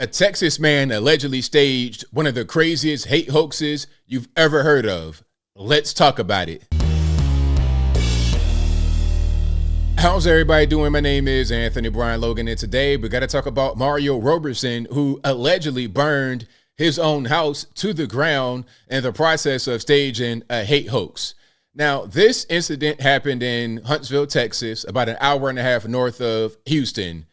A Texas man allegedly staged one of the craziest hate hoaxes you've ever heard of. Let's talk about it. How's everybody doing? My name is Anthony Brian Logan, and today we got to talk about Mario Roberson, who allegedly burned his own house to the ground in the process of staging a hate hoax. Now, this incident happened in Huntsville, Texas, about an hour and a half north of Houston.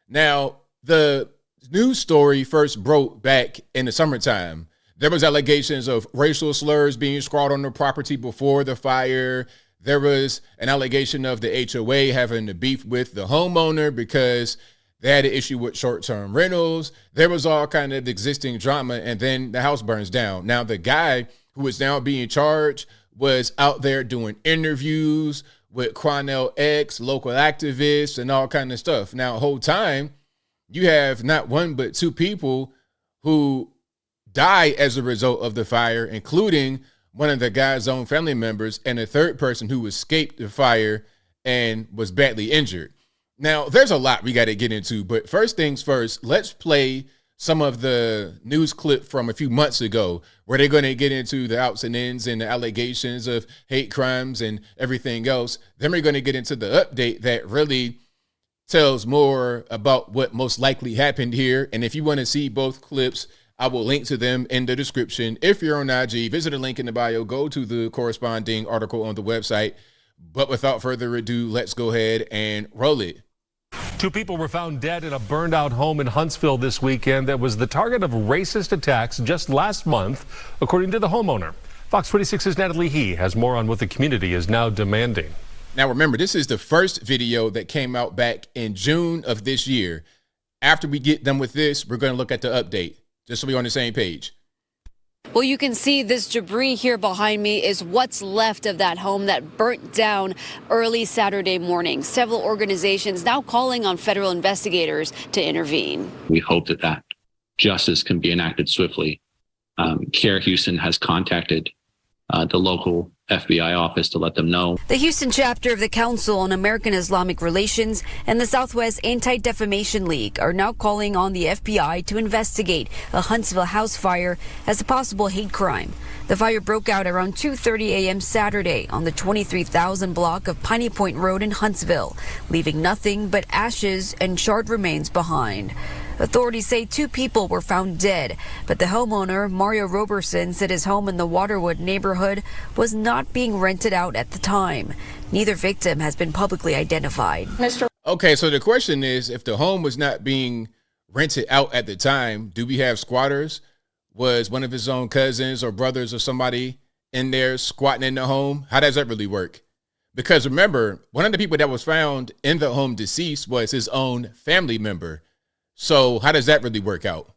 Now, the news story first broke back in the summertime. There was allegations of racial slurs being scrawled on the property before the fire. There was an allegation of the HOA having a beef with the homeowner because they had an issue with short-term rentals. There was all kind of existing drama, and then the house burns down. Now, the guy who is now being charged was out there doing interviews with Quanell X, local activists, and all kind of stuff. Now, the whole time, you have not one but two people who die as a result of the fire, including one of the guy's own family members and a third person who escaped the fire and was badly injured. Now, there's a lot we got to get into, but first things first, let's play some of the news clip from a few months ago where they're going to get into the outs and ins and the allegations of hate crimes and everything else. Then we're going to get into the update that really tells more about what most likely happened here. And if you want to see both clips, I will link to them in the description. If you're on IG, visit the link in the bio, go to the corresponding article on the website. But without further ado, let's go ahead and roll it. Two people were found dead in a burned out home in Huntsville this weekend that was the target of racist attacks just last month, according to the homeowner. Fox 26's Natalie He has more on what the community is now demanding. Now, remember, this is the first video that came out back in June of this year. After we get done with this, we're going to look at the update, just so we're on the same page. Well, you can see this debris here behind me is what's left of that home that burnt down early Saturday morning. Several organizations now calling on federal investigators to intervene. We hope that justice can be enacted swiftly. CARE Houston has contacted the local FBI office to let them know. The Houston chapter of the Council on American Islamic Relations and the Southwest Anti-Defamation League are now calling on the FBI to investigate a Huntsville house fire as a possible hate crime. The fire broke out around 2:30 a.m. Saturday on the 23,000 block of Piney Point Road in Huntsville, leaving nothing but ashes and charred remains behind. Authorities say two people were found dead, but the homeowner, Mario Roberson, said his home in the Waterwood neighborhood was not being rented out at the time. Neither victim has been publicly identified. Okay, so the question is, if the home was not being rented out at the time, do we have squatters? Was one of his own cousins or brothers or somebody in there squatting in the home? How does that really work? Because remember, one of the people that was found in the home deceased was his own family member. So how does that really work out?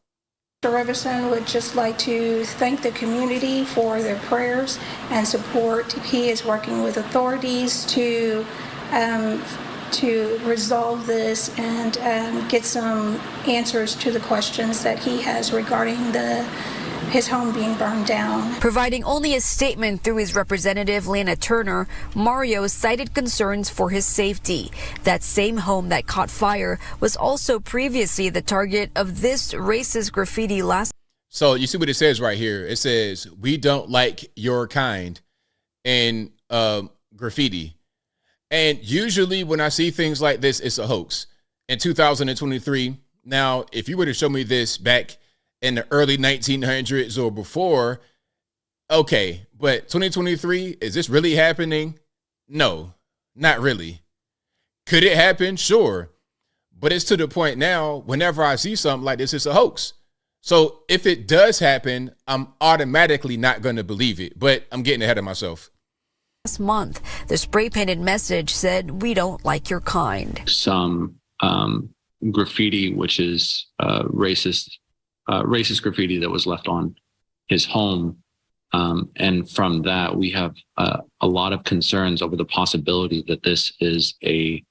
Mr. Roberson would just like to thank the community for their prayers and support. He is working with authorities to resolve this and get some answers to the questions that he has regarding his home being burned down. Providing only a statement through his representative, Lana Turner, Mario cited concerns for his safety. That same home that caught fire was also previously the target of this racist graffiti last. So you see what it says right here. It says, "We don't like your kind," in graffiti. And usually when I see things like this, it's a hoax. In 2023, now, if you were to show me this back in the early 1900s or before, okay, but 2023, is this really happening? No, not really. Could it happen? Sure. But it's to the point now, whenever I see something like this, it's a hoax. So if it does happen, I'm automatically not going to believe it, but I'm getting ahead of myself. Last month, the spray painted message said, "We don't like your kind." Some graffiti, which is racist graffiti that was left on his home. And from that, we have a lot of concerns over the possibility that this is a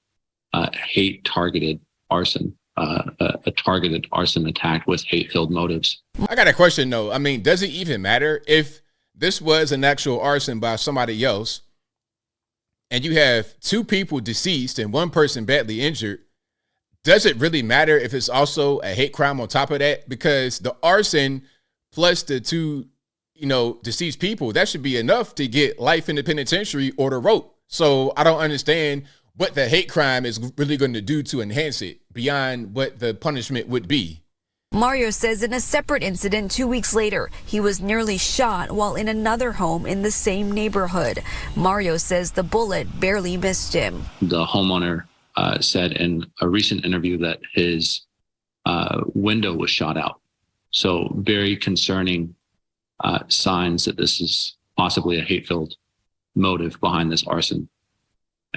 hate-targeted arson, a targeted arson attack with hate-filled motives. I got a question, though. I mean, does it even matter if this was an actual arson by somebody else and you have two people deceased and one person badly injured? does it really matter if it's also a hate crime on top of that? Because the arson plus the two, deceased people, that should be enough to get life in the penitentiary or the rope. So I don't understand what the hate crime is really going to do to enhance it beyond what the punishment would be. Mario says in a separate incident 2 weeks later, he was nearly shot while in another home in the same neighborhood. Mario says the bullet barely missed him. The homeowner said in a recent interview that his window was shot out. So very concerning signs that this is possibly a hate-filled motive behind this arson.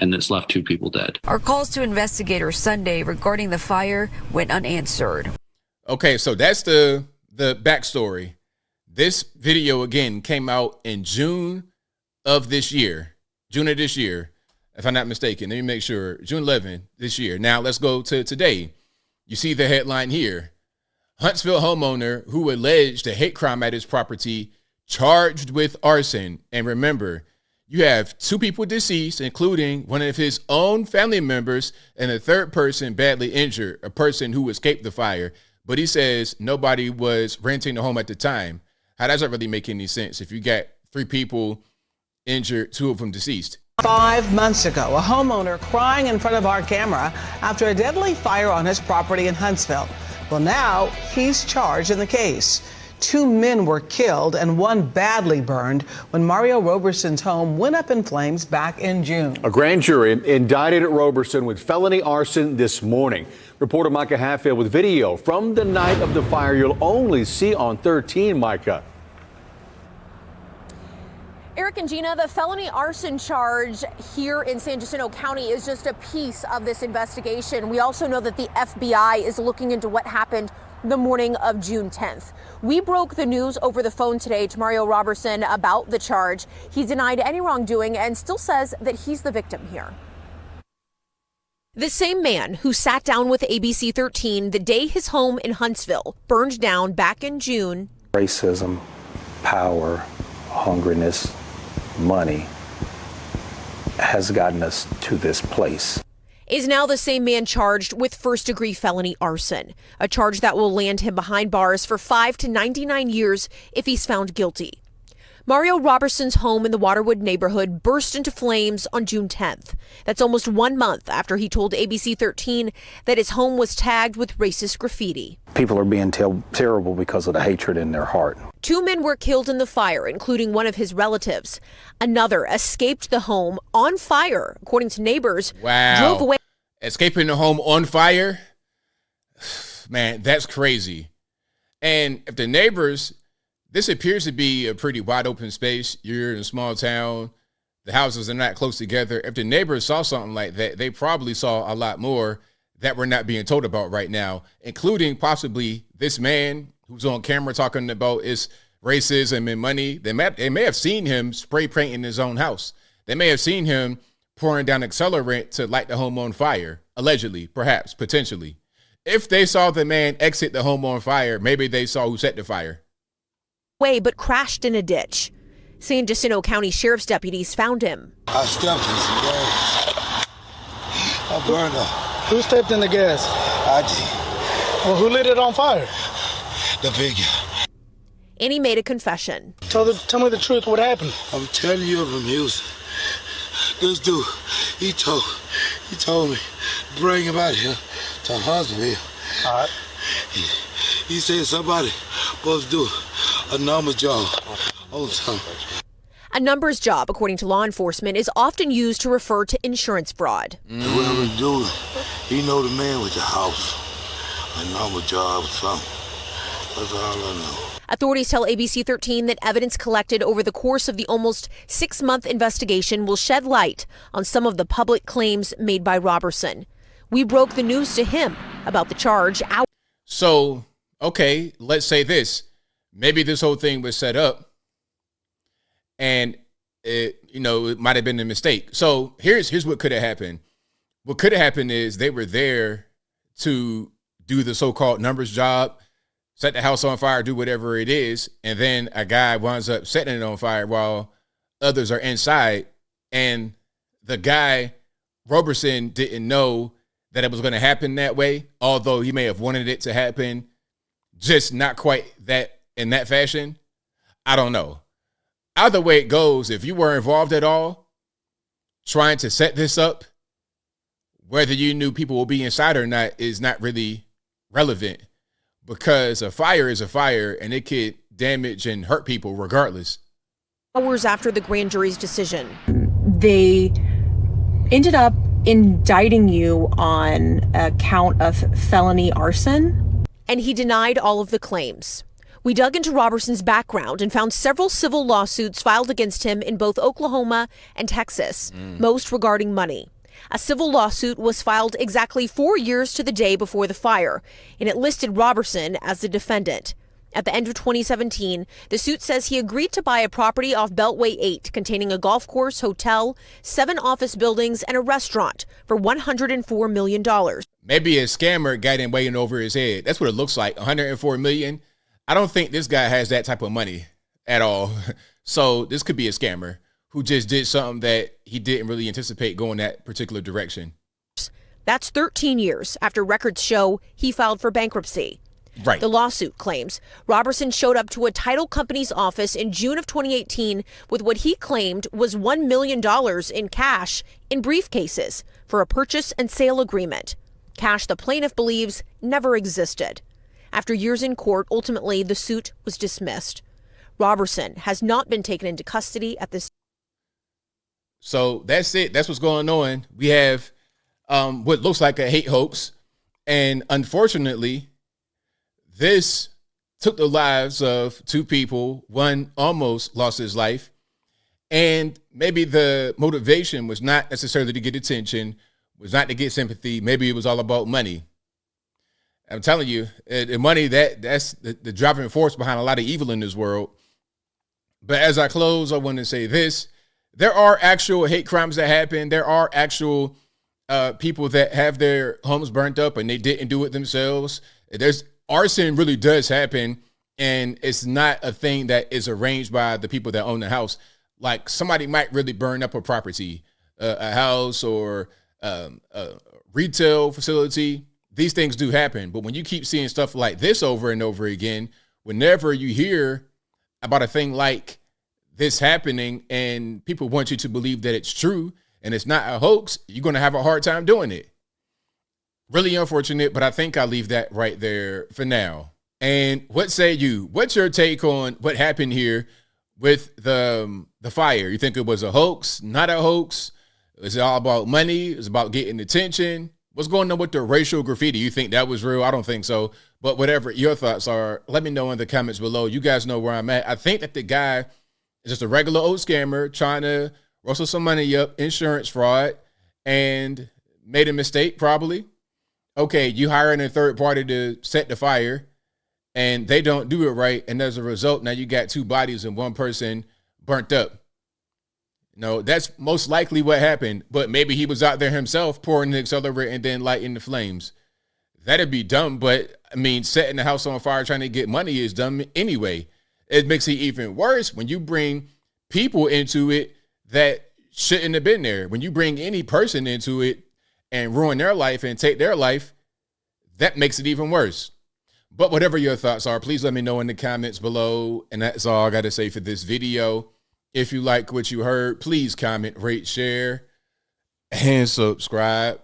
And that's left 2 people dead. Our calls to investigators Sunday regarding the fire went unanswered. Okay, so that's the backstory. This video, again, came out in June of this year, if I'm not mistaken. Let me make sure, June 11th this year. Now, let's go to today. You see the headline here. Huntsville homeowner who alleged a hate crime at his property charged with arson. And remember, you have 2 people deceased, including one of his own family members, and a third person badly injured, a person who escaped the fire. But he says nobody was renting the home at the time. How does that really make any sense if you got 3 people injured, 2 of them deceased? 5 months ago, a homeowner crying in front of our camera after a deadly fire on his property in Huntsville. Well, now he's charged in the case. 2 men were killed and 1 badly burned when Mario Roberson's home went up in flames back in June. A grand jury indicted Roberson with felony arson this morning. Reporter Micah Hatfield with video from the night of the fire you'll only see on 13, Micah. Eric and Gina, the felony arson charge here in San Jacinto County is just a piece of this investigation. We also know that the FBI is looking into what happened the morning of June 10th. We broke the news over the phone today to Mario Roberson about the charge. He denied any wrongdoing and still says that he's the victim here. The same man who sat down with ABC 13 the day his home in Huntsville burned down back in June. Racism, power, hungriness, money has gotten us to this place. Is now the same man charged with first-degree felony arson, a charge that will land him behind bars for 5 to 99 years if he's found guilty. Mario Roberson's home in the Waterwood neighborhood burst into flames on June 10th. That's almost 1 month after he told ABC 13 that his home was tagged with racist graffiti. People are being terrible because of the hatred in their heart. 2 men were killed in the fire, including one of his relatives. Another escaped the home on fire, according to neighbors. Wow. Drove away. Escaping the home on fire? Man, that's crazy. And if the neighbors, this appears to be a pretty wide open space. You're in a small town. The houses are not close together. If the neighbors saw something like that, they probably saw a lot more that we're not being told about right now, including possibly this man who's on camera talking about his racism and money. They may have seen him spray painting his own house. They may have seen him pouring down accelerant to light the home on fire, allegedly, perhaps, potentially. If they saw the man exit the home on fire, maybe they saw who set the fire. But crashed in a ditch. San Jacinto County Sheriff's deputies found him. I stepped in some gas. I burned up. Who stepped in the gas? I did. Well, who lit it on fire? The big guy. And he made a confession. Tell me the truth. What happened? I'm telling you from Houston. This dude, he told me, bring him out here to Huntsville. All right. He said somebody supposed to do a number job on something. A numbers job, according to law enforcement, is often used to refer to insurance fraud. Whoever do it, he know the man with the house. A number job or something. That's all I know. Authorities tell ABC 13 that evidence collected over the course of the almost 6-month investigation will shed light on some of the public claims made by Roberson. We broke the news to him about the charge. So, okay, let's say this. Maybe this whole thing was set up and it might have been a mistake. So here's what could have happened. What could have happened is they were there to do the so-called numbers job, set the house on fire, do whatever it is, and then a guy winds up setting it on fire while others are inside, and the guy, Roberson, didn't know that it was going to happen that way, although he may have wanted it to happen just not quite that in that fashion. I don't know. Either way it goes, if you were involved at all trying to set this up, whether you knew people will be inside or not is not really relevant, because a fire is a fire and it could damage and hurt people regardless. Hours after the grand jury's decision, they ended up indicting you on a count of felony arson. And he denied all of the claims. We dug into Roberson's background and found several civil lawsuits filed against him in both Oklahoma and Texas, most regarding money. A civil lawsuit was filed exactly 4 years to the day before the fire, and it listed Roberson as the defendant. At the end of 2017, the suit says he agreed to buy a property off Beltway 8 containing a golf course, hotel, 7 office buildings, and a restaurant for $104 million. Maybe a scammer got him waiting over his head. That's what it looks like, $104 million. I don't think this guy has that type of money at all. So this could be a scammer who just did something that he didn't really anticipate going that particular direction. That's 13 years after records show he filed for bankruptcy. Right. The lawsuit claims Roberson showed up to a title company's office in June of 2018 with what he claimed was $1 million in cash in briefcases for a purchase and sale agreement. Cash the plaintiff believes never existed. After years in court, ultimately the suit was dismissed. Roberson has not been taken into custody at this. So that's it. That's what's going on. We have what looks like a hate hoax. And unfortunately, this took the lives of 2 people. One almost lost his life. And maybe the motivation was not necessarily to get attention, was not to get sympathy. Maybe it was all about money. I'm telling you, the money, that's the driving force behind a lot of evil in this world. But as I close, I want to say this. There are actual hate crimes that happen. There are actual people that have their homes burnt up and they didn't do it themselves. Arson really does happen, and it's not a thing that is arranged by the people that own the house. Like somebody might really burn up a property, a house or a retail facility. These things do happen. But when you keep seeing stuff like this over and over again, whenever you hear about a thing like this happening and people want you to believe that it's true and it's not a hoax, you're going to have a hard time doing it. Really unfortunate, but I think I'll leave that right there for now. And what say you? What's your take on what happened here with the fire? You think it was a hoax, not a hoax? Is it all about money? Is it about getting attention? What's going on with the racial graffiti? You think that was real? I don't think so. But whatever your thoughts are, let me know in the comments below. You guys know where I'm at. I think that the guy is just a regular old scammer trying to rustle some money up, insurance fraud, and made a mistake probably. Okay, you hiring a third party to set the fire, and they don't do it right, and as a result, now you got 2 bodies and 1 person burnt up. No, that's most likely what happened, but maybe he was out there himself pouring the accelerant and then lighting the flames. That'd be dumb, but I mean, setting the house on fire trying to get money is dumb anyway. It makes it even worse when you bring people into it that shouldn't have been there. When you bring any person into it and ruin their life and take their life, that makes it even worse. But whatever your thoughts are, please let me know in the comments below. And that's all I got to say for this video. If you like what you heard, please comment, rate, share, and subscribe.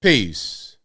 Peace.